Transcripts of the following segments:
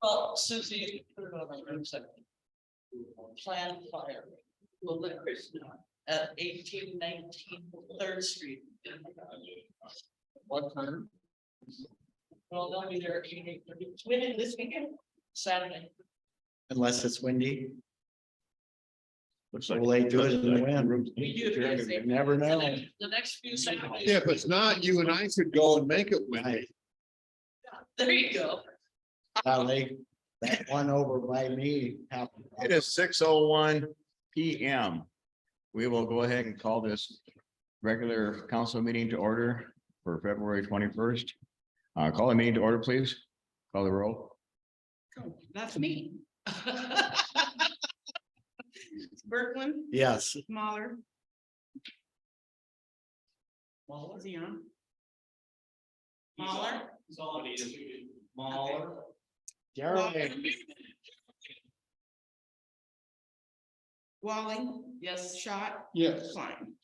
Well, Susie, put it on my website. Plan fire. Well, liquors at 1819 3rd Street. What time? Well, they'll be there at 8:30. When is this weekend? Saturday. Unless it's windy. Looks Will they do it in the wind? We do it You ASAP. never know. The next few Saturdays. Yeah, if it's not, you and I could go and make it windy. There you go. That one over by me happened. It is 6:01 PM. We will go ahead and call this regular council meeting to order for February 21st. Call the meeting to order, please. Call the roll. That's me. Berkman, Yes. Mahler. Is he on? Mahler. Mahler. Jeremy. Walling, Yes. Shot, Yes, Klein.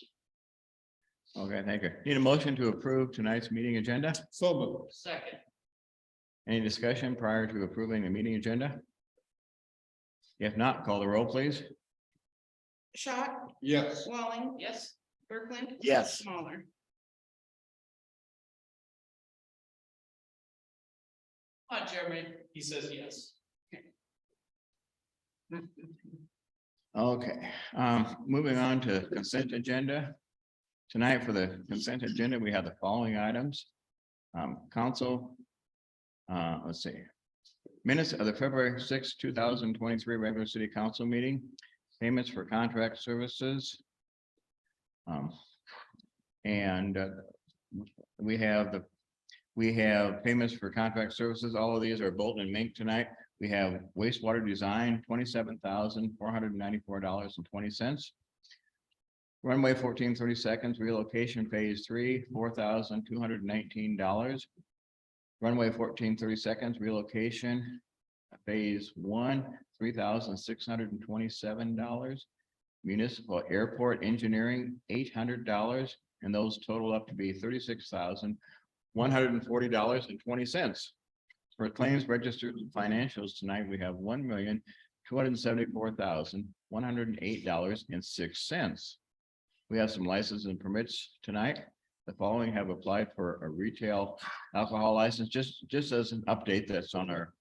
Okay, thank you. Need a motion to approve tonight's meeting agenda? so moved. Second. Any discussion prior to approving the meeting agenda? If not, call the roll, please. Shot, Yes, Walling, Yes. Berkman. Yes. Mahler. Come on, Jeremy. He says yes. Okay, moving on to consent agenda. Tonight for the consent agenda, we have the following items. Council. Let's see. Minutes of the February 6, 2023 regular city council meeting. Payments for contract services. And we have payments for contract services. All of these are Bolton and Mink tonight. We have wastewater design, $27,494.20. Runway 14 30 relocation phase 3, $4,219. Runway 14 30 relocation phase 1, $3,627. Municipal airport engineering, $800, and those total up to be $36,140.20. For claims registered financials tonight, we have $1,274,108.06. We have some licenses and permits tonight. The following have applied for a retail alcohol license, just as an update that's on our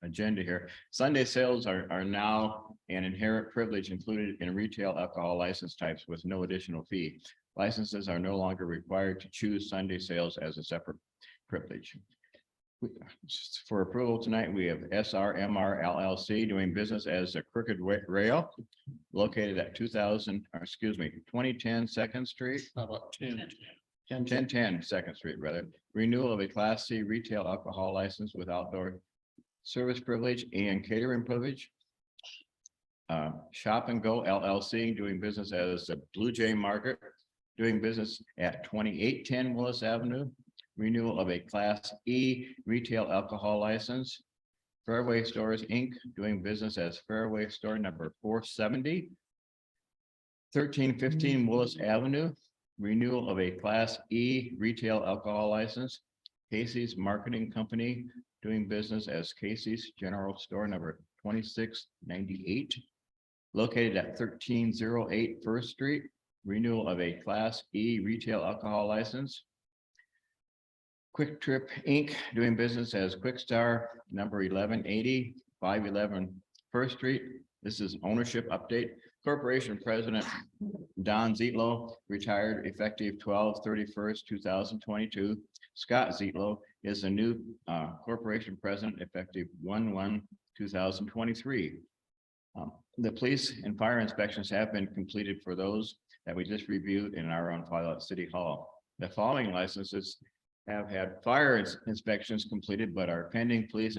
agenda here. Sunday sales are now an inherent privilege included in retail alcohol license types with no additional fee. Licenses are no longer required to choose Sunday sales as a separate privilege. For approval tonight, we have SRMR LLC doing business as a Crooked Rail located at 2010 Second Street. how about 10? 1010 Second Street, rather. Renewal of a Class C retail alcohol license with outdoor service privilege and catering privilege. Shop and Go LLC doing business as a Blue Jay Market, doing business at 2810 Willis Avenue. Renewal of a Class E retail alcohol license. Fairway Stores, Inc., doing business as Fairway Store number 470. 1315 Willis Avenue. Renewal of a Class E retail alcohol license. Casey's Marketing Company, doing business as Casey's General Store number 2698. Located at 1308 First Street. Renewal of a Class E retail alcohol license. Quick Trip Inc., doing business as Quick Star number 1180, 511 First Street. This is ownership update. Corporation President Don Zietlow retired effective 12/31/2022. Scott Zietlow is the new corporation president effective 1/1/2023. The police and fire inspections have been completed for those that we just reviewed and are on file at City Hall. The following licenses have had fire inspections completed, but are pending police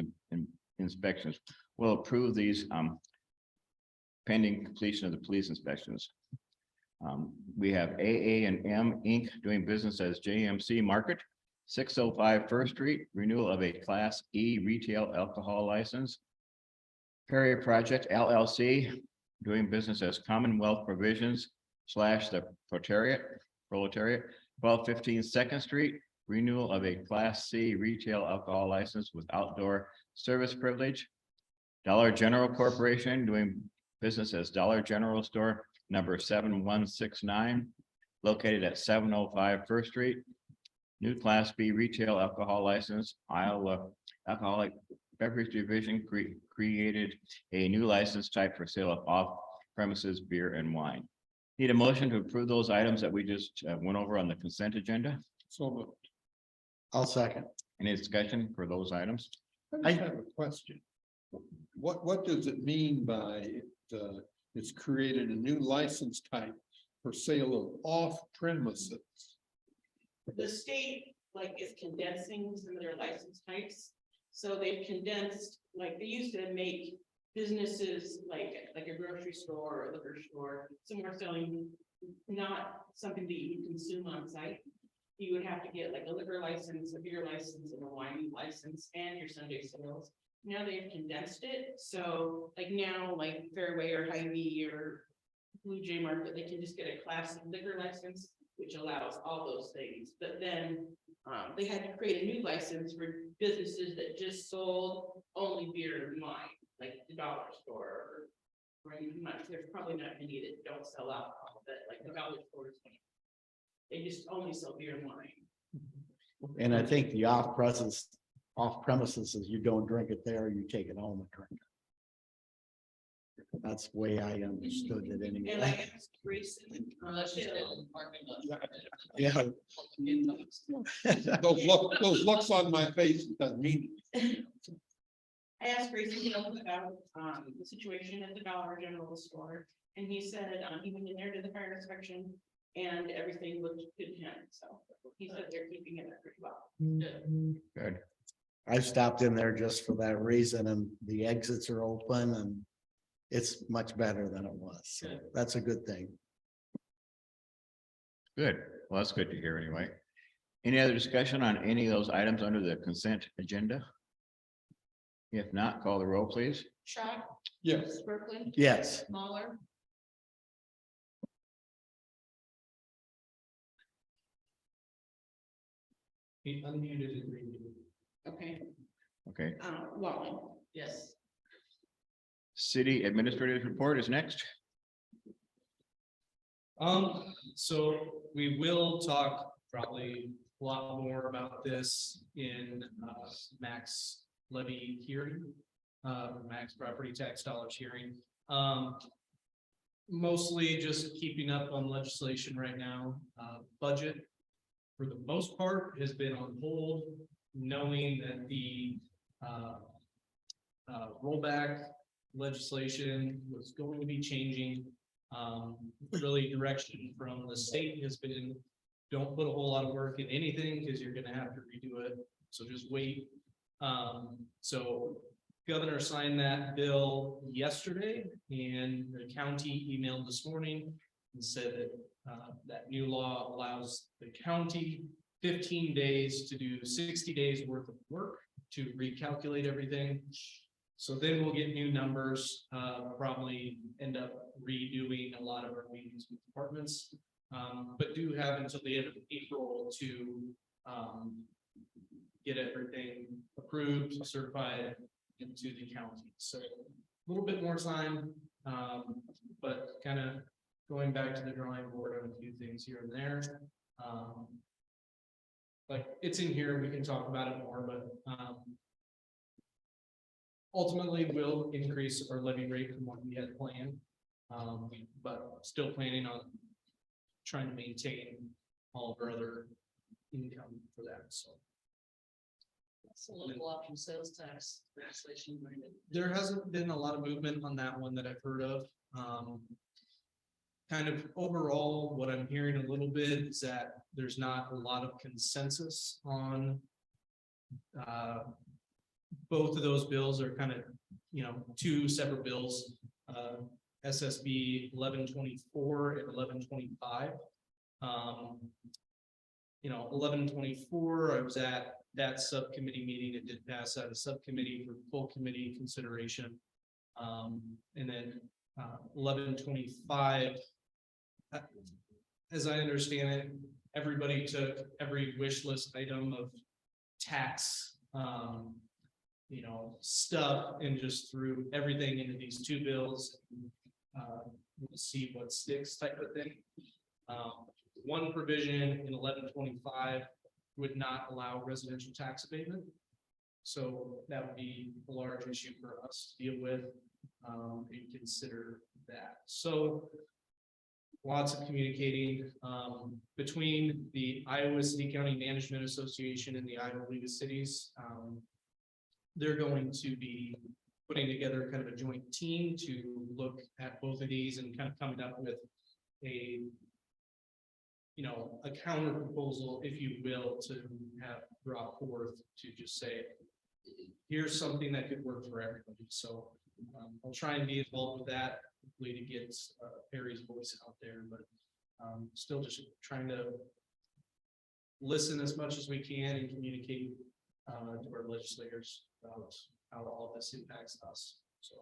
inspections. We'll approve these pending completion of the police inspections. We have AA&M Inc. doing business as JMC Market, 605 First Street, renewal of a Class E retail alcohol license. Perry Project LLC, doing business as Commonwealth Provisions / the Proletariat, 1215 Second Street, renewal of a Class C retail alcohol license with outdoor service privilege. Dollar General Corporation doing business as Dollar General Store number 7169, located at 705 First Street. New Class B retail alcohol license, Iowa Alcoholic Beverage Division created a new license type for sale of off-premises beer and wine. Need a motion to approve those items that we just went over on the consent agenda. So moved. I'll second. Any discussion for those items? I have a question. What does it mean by it's created a new license type for sale of off premises? The state is condensing some of their license types. So they've condensed, they used to make businesses like a grocery store or liquor store, somewhere selling not something that you consume on site. You would have to get a liquor license, a beer license, and a wine license, and your Sunday sales. Now they've condensed it, so now Fairway or Hy-Vee or Blue Jay Market, they can just get a classic liquor license, which allows all those things. But then they had to create a new license for businesses that just sold only beer and wine, like the dollar store. Or even much, there's probably not many that don't sell alcohol, but the dollar stores, they just only sell beer and wine. And I think the off premises is you don't drink it there, you take it home and drink it. That's the way I understood it And anyway. asked recently, Unless you stay in the parking lot. Yeah. Those looks on my face, doesn't mean. I asked Grayson about the situation at the Dollar General store, and he said he went in there to the fire inspection and everything looked good to him, so he said they're keeping it pretty well. Good. I stopped in there just for that reason, and the exits are open and it's much better than it was. So that's a good thing. Good. Well, that's good to hear anyway. Any other discussion on any of those items under the consent agenda? If not, call the roll, please. Schott, Yes. Brooklyn, Yes. Mahler, He unmuted and remuted. okay, Okay, Wallen. Yes. city administrative report is next. So we will talk probably a lot more about this in Max levy hearing, Max property tax dollars hearing. Mostly just keeping up on legislation right now. Budget, for the most part, has been on hold, knowing that the rollback legislation was going to be changing. Really direction from the state has been, don't put a whole lot of work in anything because you're gonna have to redo it, so just wait. So governor signed that bill yesterday, and the county emailed this morning and said that that new law allows the county 15 days to do 60 days worth of work to recalculate everything. So then we'll get new numbers, probably end up redoing a lot of our meetings with departments. But do have until the end of April to get everything approved, certified into the county. So a little bit more time, but kind of going back to the drawing board on a few things here and there. Like it's in here, we can talk about it more, but ultimately will increase our levy rate from what we had planned. But still planning on trying to maintain all of our other income for that, so. That's a local option sales tax legislation. There hasn't been a lot of movement on that one that I've heard of. Kind of overall, what I'm hearing a little bit is that there's not a lot of consensus on both of those bills are kind of, two separate bills, SSB 1124 and 1125. 1124, I was at that subcommittee meeting. It did pass out a subcommittee for full committee consideration. And then 1125, as I understand it, everybody took every wish list item of tax, stuff and just threw everything into these two bills. We'll see what sticks type of thing. One provision in 1125 would not allow residential tax abatement. So that would be a large issue for us to deal with, and consider that. So lots of communicating, between the Iowa City County Management Association and the Iowa League of Cities. They're going to be putting together kind of a joint team to look at both of these and kind of coming up with a counter proposal, if you will, to have brought forth to just say, here's something that could work for everybody. So I'll try and be involved with that, hopefully to get Perry's voice out there, but still just trying to listen as much as we can and communicate to our legislators about how all of this impacts us. So,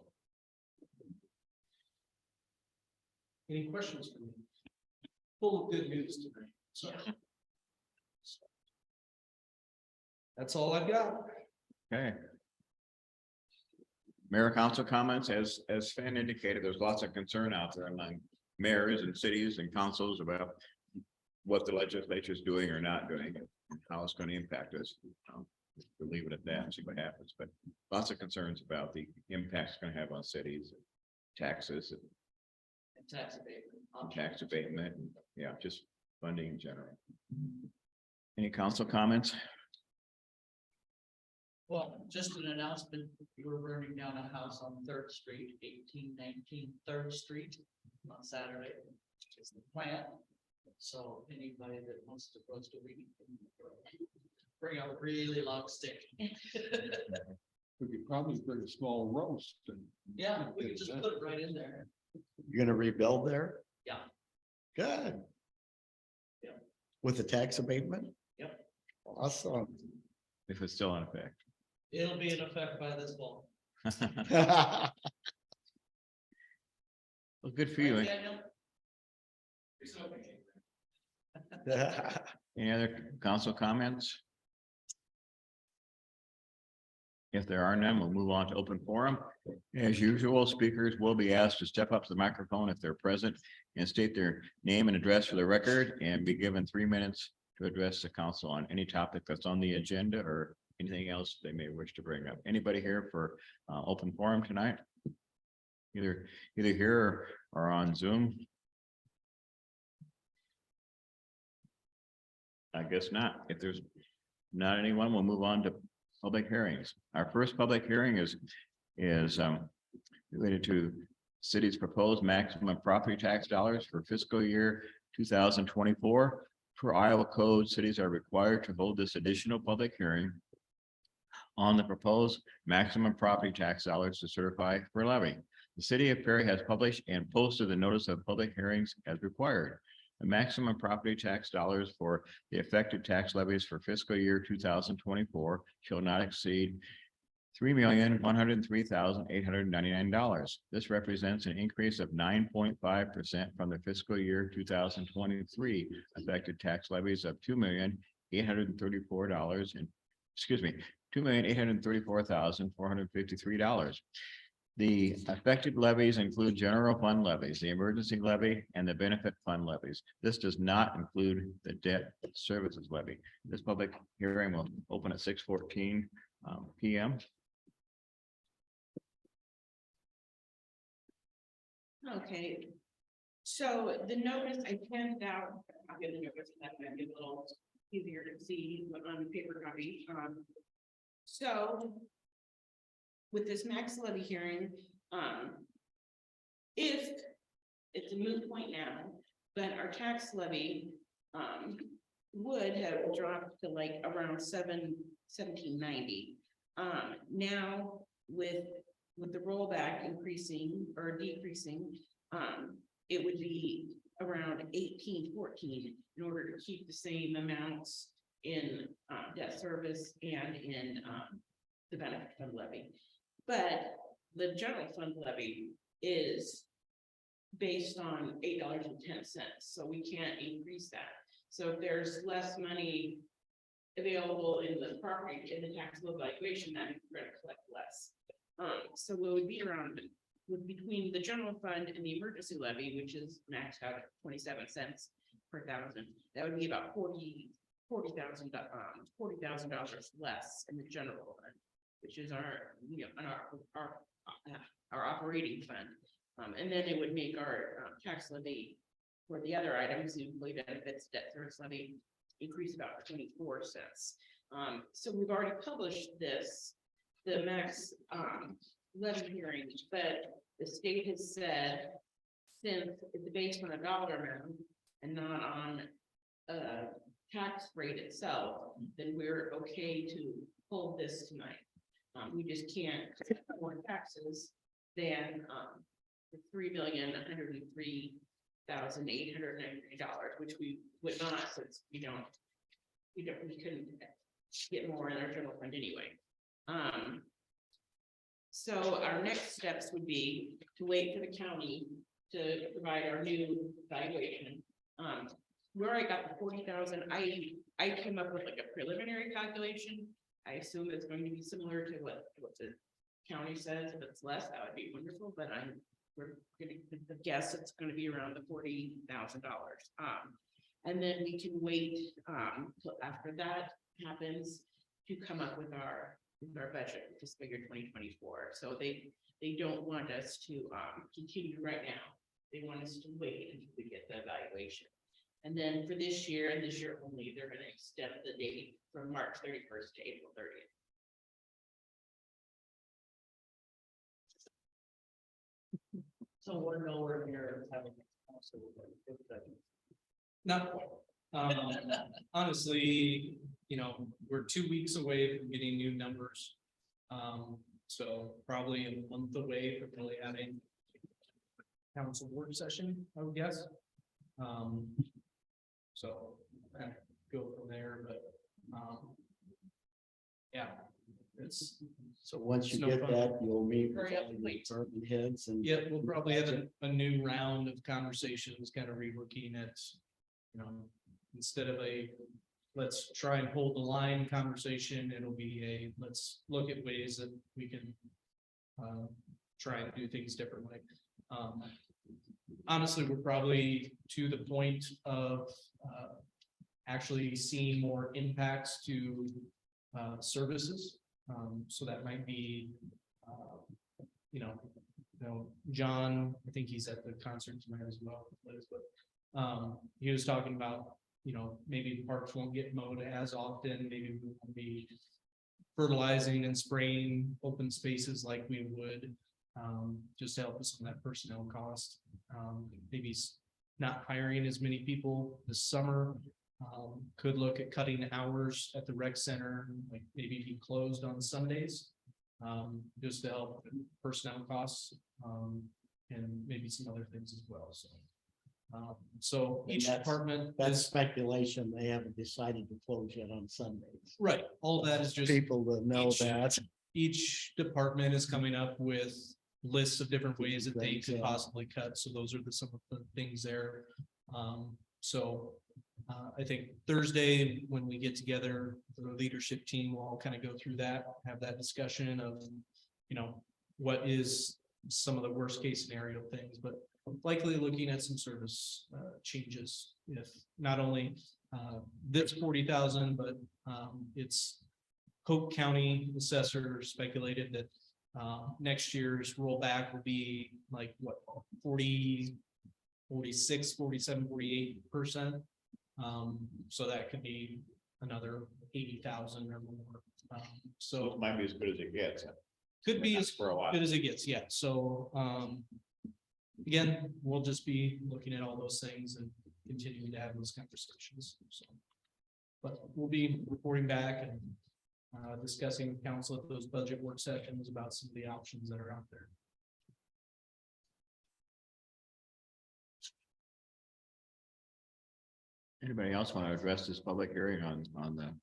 any questions for me? Full of good news tonight. So that's all I've got. Okay. Mayor, council comments, as Sven indicated, there's lots of concern out there among mayors and cities and councils about what the legislature is doing or not doing and how it's going to impact us. We'll leave it at that and see what happens, but lots of concerns about the impact it's going to have on cities, taxes, And tax abatement. and tax abatement, and yeah, just funding in general. Any council comments? Well, just an announcement, we're burning down a house on Third Street, 1819 Third Street on Saturday. It's the plan. So anybody that wants to roast a weed, bring out a really long stick. We could probably bring a small roast and. Yeah, we can just put it right in there. You're gonna rebuild there? Yeah. Good. Yeah. With the tax abatement? Yep. Awesome. If it's still in effect. It'll be in effect by this fall. Well, good for you. Right, Daniel? Any other council comments? If there are none, we'll move on to open forum. As usual, speakers will be asked to step up to the microphone if they're present and state their name and address for the record and be given 3 minutes to address the council on any topic that's on the agenda or anything else they may wish to bring up. Anybody here for open forum tonight? Either here or on Zoom? I guess not. If there's not anyone, we'll move on to public hearings. Our first public hearing is related to city's proposed maximum property tax dollars for fiscal year 2024. For Iowa code, cities are required to hold this additional public hearing on the proposed maximum property tax dollars to certify for levy. The city of Perry has published and posted the notice of public hearings as required. The maximum property tax dollars for the effective tax levies for fiscal year 2024 shall not exceed $3,103,899. This represents an increase of 9.5% from the fiscal year 2023 effective tax levies of $2,834,453. The affected levies include general fund levies, the emergency levy, and the benefit fund levies. This does not include the debt services levy. This public hearing will open at 6:14 p.m. Okay, so the notice I handed out, I'll get the notice, that might be a little easier to see on paper copy. So with this max levy hearing, if it's a moot point now, but our tax levy would have dropped to like around 1790. Now with the rollback increasing or decreasing, it would be around 1814 in order to keep the same amounts in debt service and in the benefit fund levy. But the general fund levy is based on $8.10, so we can't increase that. So if there's less money available in the property, in the taxable valuation, then we're gonna collect less. So it would be around, between the general fund and the emergency levy, which is maxed out at 27 cents per thousand, that would be about $40,000 less in the general fund, which is our, our operating fund. And then it would make our tax levy for the other items, the employee benefits, debt service levy, increase about 24 cents. So we've already published this, the max levy hearing, but the state has said, since it's based on a dollar amount and not on tax rate itself, then we're okay to hold this tonight. We just can't cut more taxes than the $3,103,893, which we would not, since we couldn't get more in our general fund anyway. So our next steps would be to wait for the county to provide our new valuation. Where I got the 40,000, I came up with like a preliminary calculation. I assume it's going to be similar to what the county says. If it's less, that would be wonderful, but we're gonna guess it's gonna be around the $40,000. And then we can wait till after that happens to come up with our budget for fiscal year 2024. So they don't want us to continue right now. They want us to wait until we get the evaluation. And then for this year and this year only, they're gonna extend the date from March 31st to April 30th. So we're nowhere near having. Not quite. Honestly, we're 2 weeks away from getting new numbers. So probably a month away from really having council work session, I would guess. So kind of go from there, but, yeah, it's, So once you It's no get fun. that, you'll meet with Hurry up all and the wait. department heads and. yeah, we'll probably have a new round of conversations, kind of relooking at, instead of let's try and hold the line conversation, it'll be let's look at ways that we can try and do things differently. Honestly, we're probably to the point of actually seeing more impacts to services. So that might be, John, I think he's at the concert tonight as well, but he was talking about, maybe parks won't get mowed as often, maybe we won't be fertilizing and spraying open spaces like we would, just to help us on that personnel cost. Maybe not hiring as many people this summer. Could look at cutting hours at the rec center, like maybe be closed on Sundays. Just to help with personnel costs, and maybe some other things as well, so And each that's- department That's is, speculation. They haven't decided to close yet on Sundays. right, all that is just, People to know each- that. each department is coming up with lists of different ways that they Things, could yeah. possibly cut, so those are some of the things there. I think Thursday, when we get together, the leadership team will all kind of go through that, have that discussion of, what is some of the worst case scenario things, but likely looking at some service changes. If not only this 40,000, but it's Polk County assessor speculated that next year's rollback will be like what, 40, 46, 47, 48%. So that could be another 80,000 or more. So it might be as good as it gets. Could be as For a while. good as it gets, yeah, so, again, we'll just be looking at all those things and continuing to have those conversations, so. But we'll be reporting back and, discussing with council at those budget work sessions about some of the options that are out there. Anybody else want to address this public hearing on the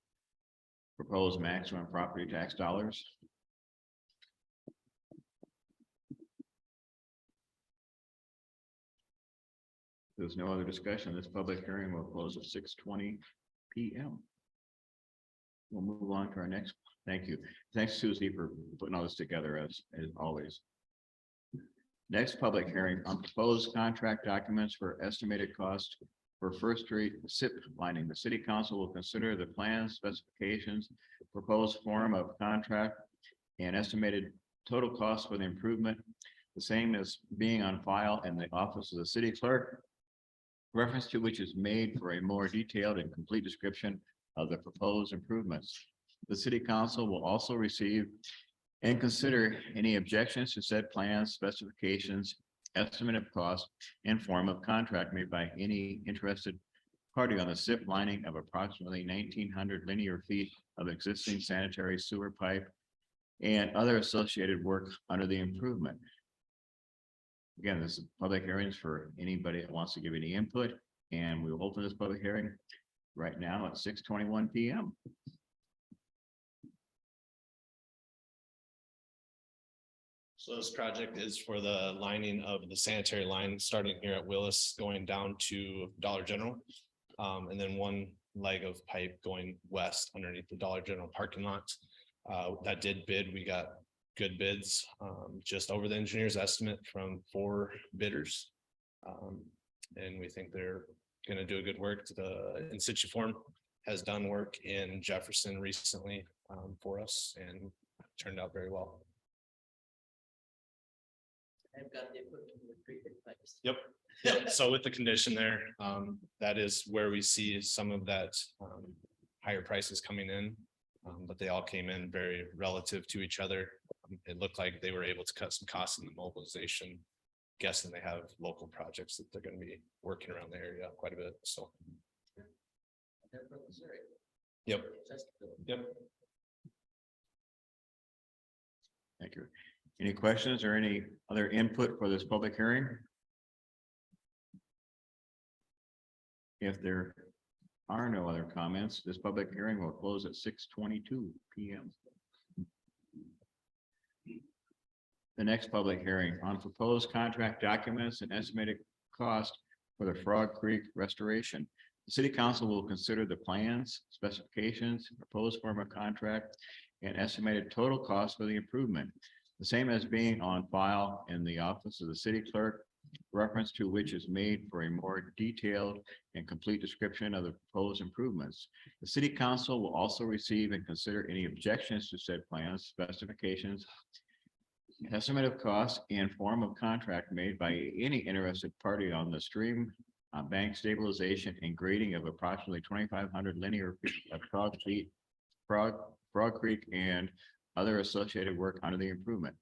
proposed maximum property tax dollars? There's no other discussion. This public hearing will close at 6:20 PM. We'll move on to our next. Thank you. Thanks, Susie, for putting all this together as always. Next public hearing on proposed contract documents for estimated cost for First Street SIP lining. The city council will consider the plans, specifications, proposed form of contract, and estimated total cost for the improvement, the same as being on file in the office of the city clerk, reference to which is made for a more detailed and complete description of the proposed improvements. The city council will also receive and consider any objections to said plans, specifications, estimate of cost, and form of contract made by any interested party on the SIP lining of approximately 1,900 linear feet of existing sanitary sewer pipe and other associated work under the improvement. Again, this is public hearings for anybody that wants to give any input, and we will open this public hearing right now at 6:21 PM. So this project is for the lining of the sanitary line, starting here at Willis, going down to Dollar General. And then one leg of pipe going west underneath the Dollar General parking lot. That did bid, we got good bids, just over the engineer's estimate from 4 bidders. And we think they're gonna do a good work. The In Situ Form has done work in Jefferson recently, for us and turned out very well. I've got the equipment with treated pipes. Yep. Yep. So with the condition there, that is where we see some of that higher prices coming in. But they all came in very relative to each other. It looked like they were able to cut some costs in the mobilization. Guessing they have local projects that they're going to be working around the area quite a bit. So. They're from Missouri. Yep. Chesterfield. Yep. Thank you. Any questions or any other input for this public hearing? If there are no other comments, this public hearing will close at 6:22 PM. The next public hearing on proposed contract documents and estimated cost for the Frog Creek restoration. The city council will consider the plans, specifications, proposed form of contract, and estimated total cost for the improvement, the same as being on file in the office of the city clerk, reference to which is made for a more detailed and complete description of the proposed improvements. The city council will also receive and consider any objections to said plans, specifications, estimate of cost, and form of contract made by any interested party on the stream bank stabilization and grading of approximately 2,500 linear feet of Frog Creek and other associated work under the improvement.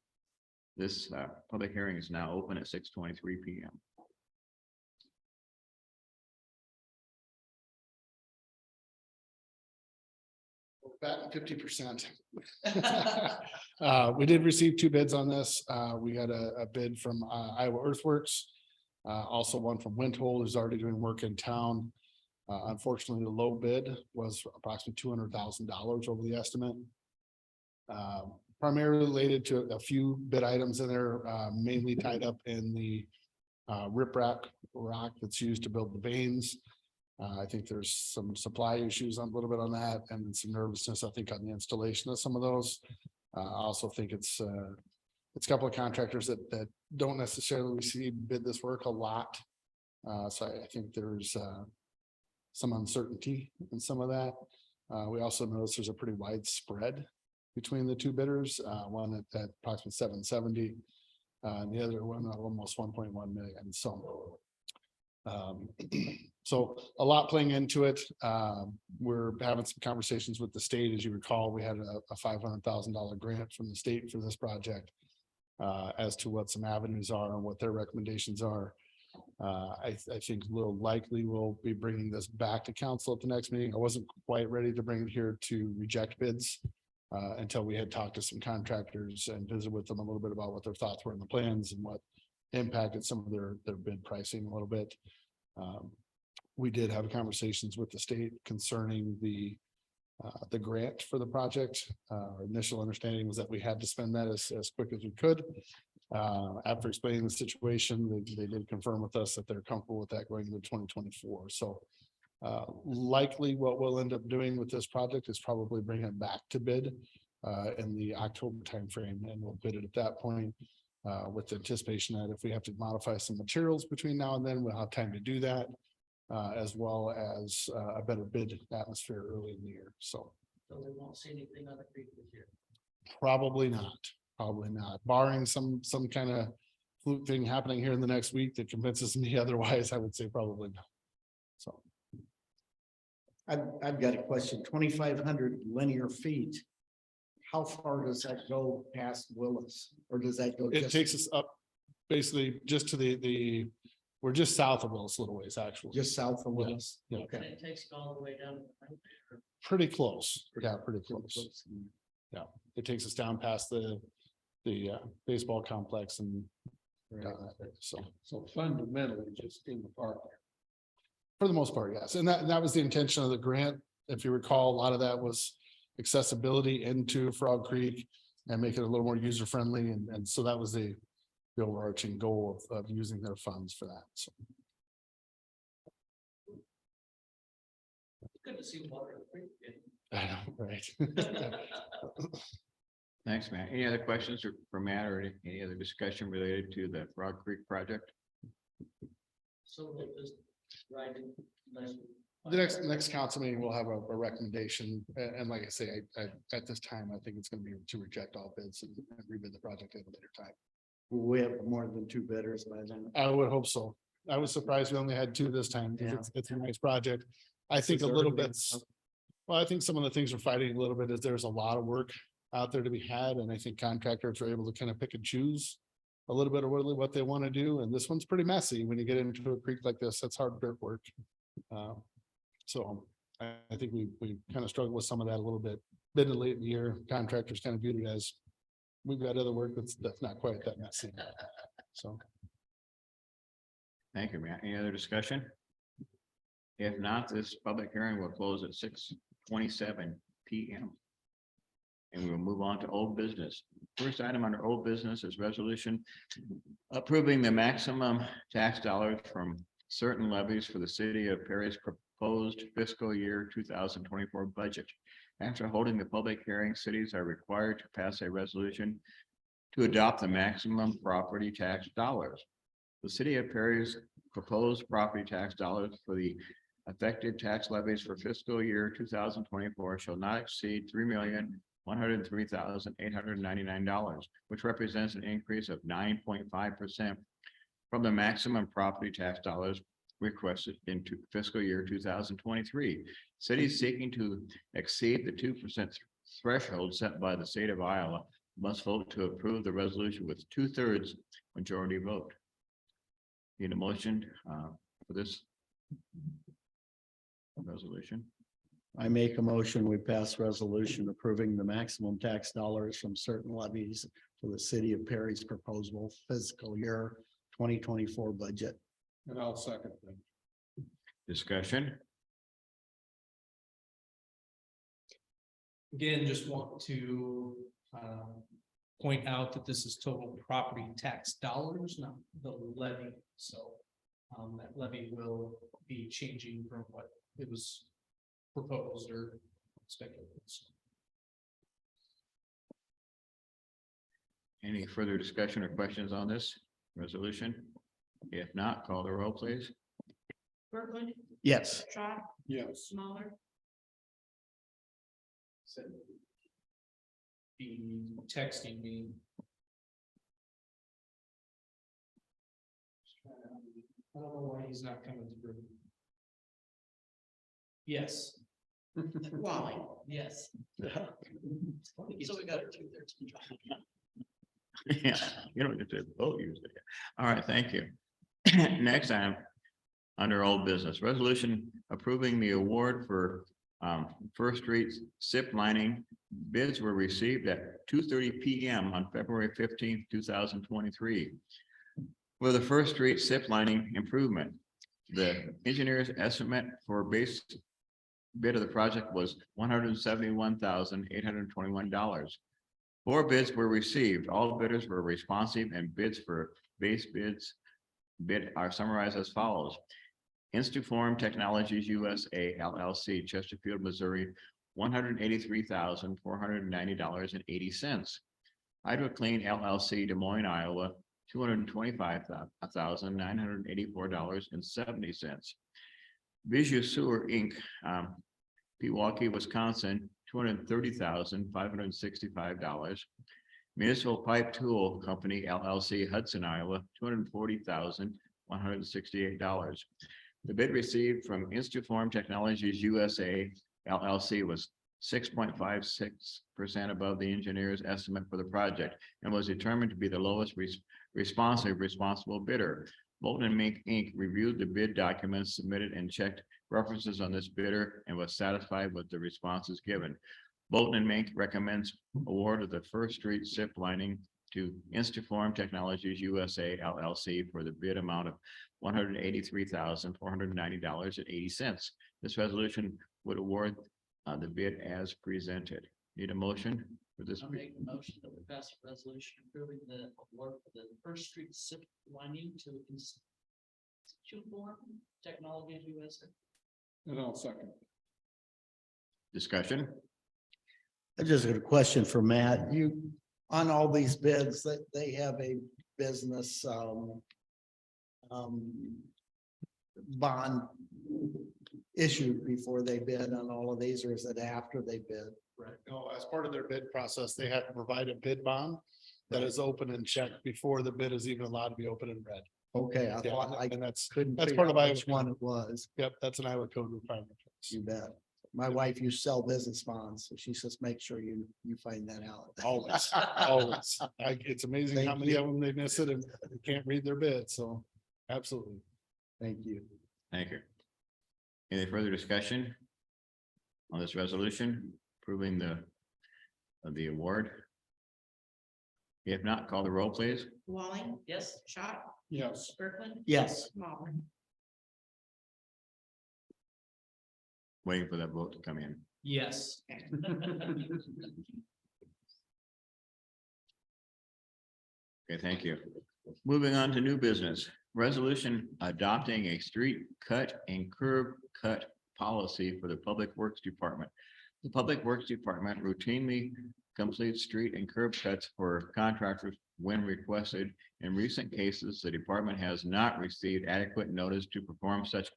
This public hearing is now open at 6:23 PM. About 50%. We did receive 2 bids on this. We got a bid from Iowa Earthworks. Also one from Windhole, who's already doing work in town. Unfortunately, the low bid was approximately $200,000 over the estimate. Primarily related to a few bid items in there, mainly tied up in the riprap rock that's used to build the vanes. I think there's some supply issues on a little bit on that and some nervousness, I think, on the installation of some of those. I also think it's a couple of contractors that don't necessarily bid this work a lot. So I think there's some uncertainty in some of that. We also noticed there's a pretty wide spread between the 2 bidders, one at approximately 770, and the other one at almost 1.1 million. So a lot playing into it. We're having some conversations with the state. As you recall, we had a $500,000 grant from the state for this project as to what some avenues are and what their recommendations are. I think little likely we'll be bringing this back to council at the next meeting. I wasn't quite ready to bring it here to reject bids until we had talked to some contractors and visit with them a little bit about what their thoughts were in the plans and what impacted some of their bid pricing a little bit. We did have conversations with the state concerning the grant for the project. Our initial understanding was that we had to spend that as quick as we could. After explaining the situation, they did confirm with us that they're comfortable with that going into 2024. So likely what we'll end up doing with this project is probably bring it back to bid in the October timeframe, and we'll bid it at that point. With the anticipation that if we have to modify some materials between now and then, we'll have time to do that. As well as a better bid atmosphere early in the year. So So we won't see anything on the creek this year. probably not, barring some kind of fluke thing happening here in the next week that convinces me otherwise, I would say probably not. So. I've got a question, 2,500 linear feet. How far does that go past Willis, or does that go? It just- takes us up basically just to the, we're just south of Willis a little ways, actually. Just south of Willis? Yeah, And Okay. it takes you all the way down. pretty close. Yeah, pretty close. It takes us down past the baseball complex and down that way. So So fundamentally, just in the park. for the most part, yes. And that was the intention of the grant. If you recall, a lot of that was accessibility into Frog Creek and make it a little more user friendly. And so that was the overarching goal of using their funds for that. So. Good to see water. in the creek again. I know, right. Thanks, Matt. Any other questions for Matt or any other discussion related to the Frog Creek project? So we'll just ride it unless we- The next council meeting, we'll have a recommendation. And like I say, at this time, I think it's gonna be to reject all bids and rebid the project at a later time. We have more than 2 bidders by then. I would hope so. I was surprised we only had 2 this time. 'Cause Yeah. It's a nice project. I think a Deserving. little bit. Well, I think some of the things we're fighting a little bit is there's a lot of work out there to be had, and I think contractors are able to kind of pick and choose a little bit of what they want to do, and this one's pretty messy. When you get into a creek like this, that's hard dirt work. So I think we kind of struggled with some of that a little bit. Bit late in the year, contractors kind of viewed it as we've got other work that's not quite that messy. So. Thank you, Matt. Any other discussion? If not, this public hearing will close at 6:27 PM. And we will move on to old business. First item under old business is resolution approving the maximum tax dollars from certain levies for the city of Perry's proposed fiscal year 2024 budget. After holding the public hearing, cities are required to pass a resolution to adopt the maximum property tax dollars. The city of Perry's proposed property tax dollars for the effective tax levies for fiscal year 2024 shall not exceed $3,103,899, which represents an increase of 9.5% from the maximum property tax dollars requested into fiscal year 2023. Cities seeking to exceed the 2% threshold set by the state of Iowa must vote to approve the resolution with 2/3 majority vote. Need a motion for this resolution? I make a motion, we pass resolution approving the maximum tax dollars from certain levies for the city of Perry's proposal fiscal year 2024 budget. And I'll second them. Discussion? Again, just want to point out that this is total property tax dollars, not the levy. So that levy will be changing from what it was proposed or speculated. Any further discussion or questions on this resolution? If not, call the roll, please. Berkeley, Yes. Schott, Yes. Smaller, Be texting me. I don't know why he's not coming through. Yes. Wally. Yes. So we got a 2/3 majority. Yeah, you don't get to vote usually. All right, thank you. Next item, under old business, resolution approving the award for First Street SIP lining. Bids were received at 2:30 PM on February 15th, 2023. For the First Street SIP lining improvement, the engineer's estimate for base bid of the project was $171,821. 4 bids were received. All bidders were responsive and bids for base bid are summarized as follows. Instituform Technologies USA LLC, Chesterfield, Missouri, $183,490.80. HydroClean LLC, Des Moines, Iowa, $225,984.70. Visu Sewer Inc., Pewaukee, Wisconsin, $230,565. Municipal Pipe Tool Company LLC, Hudson, Iowa, $240,168. The bid received from Instituform Technologies USA LLC was 6.56% above the engineer's estimate for the project and was determined to be the lowest responsible bidder. Bolton and Mink Inc. reviewed the bid documents submitted and checked references on this bidder and was satisfied with the responses given. Bolton and Mink recommends award of the First Street SIP lining to Instituform Technologies USA LLC for the bid amount of $183,490.80. This resolution would award the bid as presented. Need a motion for this? I'll make a motion that we pass a resolution approving the award for the First Street SIP lining to Instituform Technologies USA. And I'll second. Discussion? I just got a question for Matt. You, on all these bids, that they have a business bond issued before they bid on all of these, or is it after they bid? Right. No, as part of their bid process, they have to provide a bid bond that is open and checked before the bid is even allowed to be open and read. Okay, I Yeah, thought I and that's couldn't that's figure part of out Iowa which one code. it was. Yep, that's an Iowa code requirement. You bet. My wife used to sell business bonds, so she says, make sure you find that out. Always, always. It's amazing how Thank many you. of them they miss it and can't read their bid, so absolutely. Thank you. Thank you. Any further discussion on this resolution approving the award? If not, call the roll, please. Walling, Yes. Schott, Yes. Berkman, Yes. Moller. Waiting for that vote to come in. Yes. Okay, thank you. Moving on to new business, resolution adopting a street cut and curb cut policy for the Public Works Department. The Public Works Department routinely completes street and curb cuts for contractors when requested. In recent cases, the department has not received adequate notice to perform such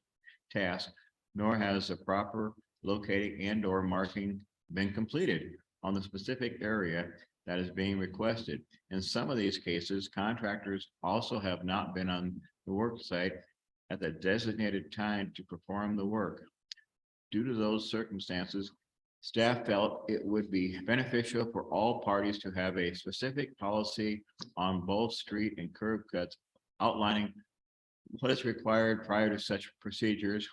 tasks, nor has the proper locating and or marking been completed on the specific area that is being requested. In some of these cases, contractors also have not been on the work site at the designated time to perform the work. Due to those circumstances, staff felt it would be beneficial for all parties to have a specific policy on both street and curb cuts outlining what is required prior to such procedures,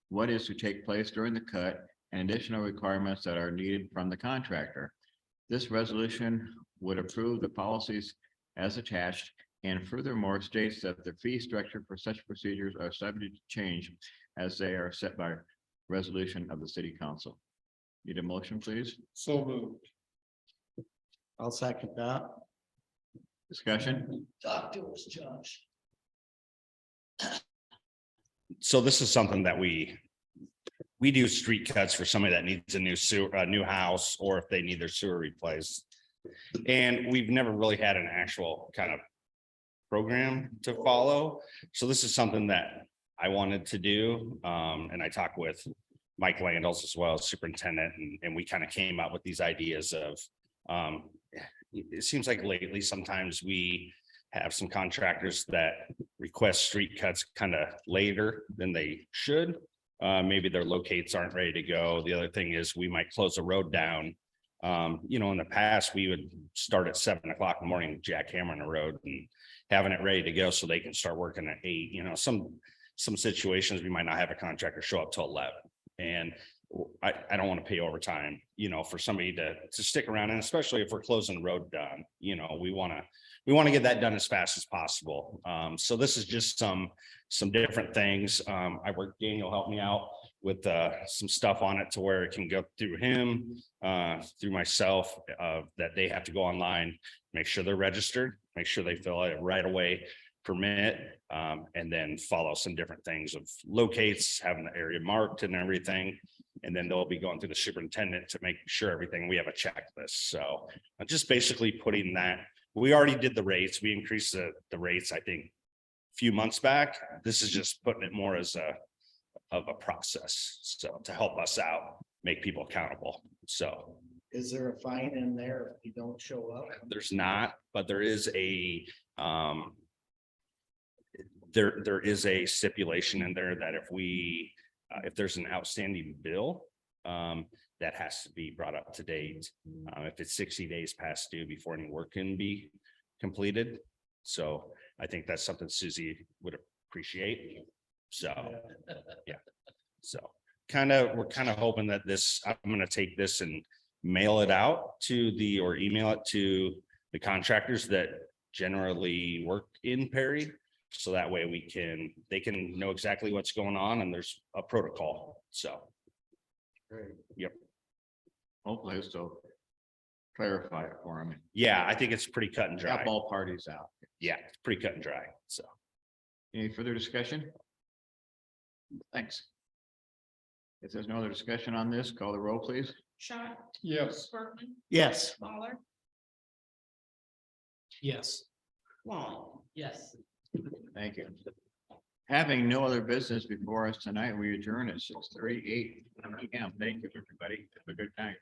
what is to take place during the cut, and additional requirements that are needed from the contractor. This resolution would approve the policies as attached and furthermore states that the fee structure for such procedures are subject to change as they are set by resolution of the city council. Need a motion, please? So moved. I'll second that. Discussion? Talk to us, Josh. So this is something that we do street cuts for somebody that needs a new sewer, a new house, or if they need their sewer replaced. And we've never really had an actual kind of program to follow. So this is something that I wanted to do. And I talked with Mike Landals as well as superintendent, and we kind of came up with these ideas of, it seems like lately, sometimes we have some contractors that request street cuts kind of later than they should. Maybe their locates aren't ready to go. The other thing is we might close a road down. In the past, we would start at 7 o'clock in the morning, jackhammering the road and having it ready to go so they can start working at 8. Some situations we might not have a contractor show up till 11. And I don't want to pay overtime, for somebody to stick around, and especially if we're closing the road down, we want to get that done as fast as possible. So this is just some different things. Daniel helped me out with some stuff on it to where it can go through him, through myself, that they have to go online, make sure they're registered, make sure they fill out a right away permit, and then follow some different things of locates, having the area marked and everything. And then they'll be going through the superintendent to make sure everything, we have a checklist. So I'm just basically putting that, we already did the rates, we increased the rates, I think, a few months back. This is just putting it more as of a process, so to help us out, make people accountable. So Is there a fine in there if you don't show up? there's not, but there is a there is a stipulation in there that if there's an outstanding bill, that has to be brought up to date. If it's 60 days past due before any work can be completed. So I think that's something Susie would appreciate. So, yeah. So we're kind of hoping that I'm gonna take this and mail it out or email it to the contractors that generally work in Perry. So that way they can know exactly what's going on and there's a protocol. So. Yep. Hopefully it's to clarify it for them. Yeah, I think it's pretty cut and dry. Got all parties out. Yeah, it's pretty cut and dry. So. Any further discussion? Thanks. If there's no other discussion on this, call the roll, please. Shot, Yes. Workman, Yes. Lawler, Yes. Wallen. Yes. Thank you. Having no other business before us tonight, we adjourn at 6:38 p.m. Thank you, everybody. Have a good night.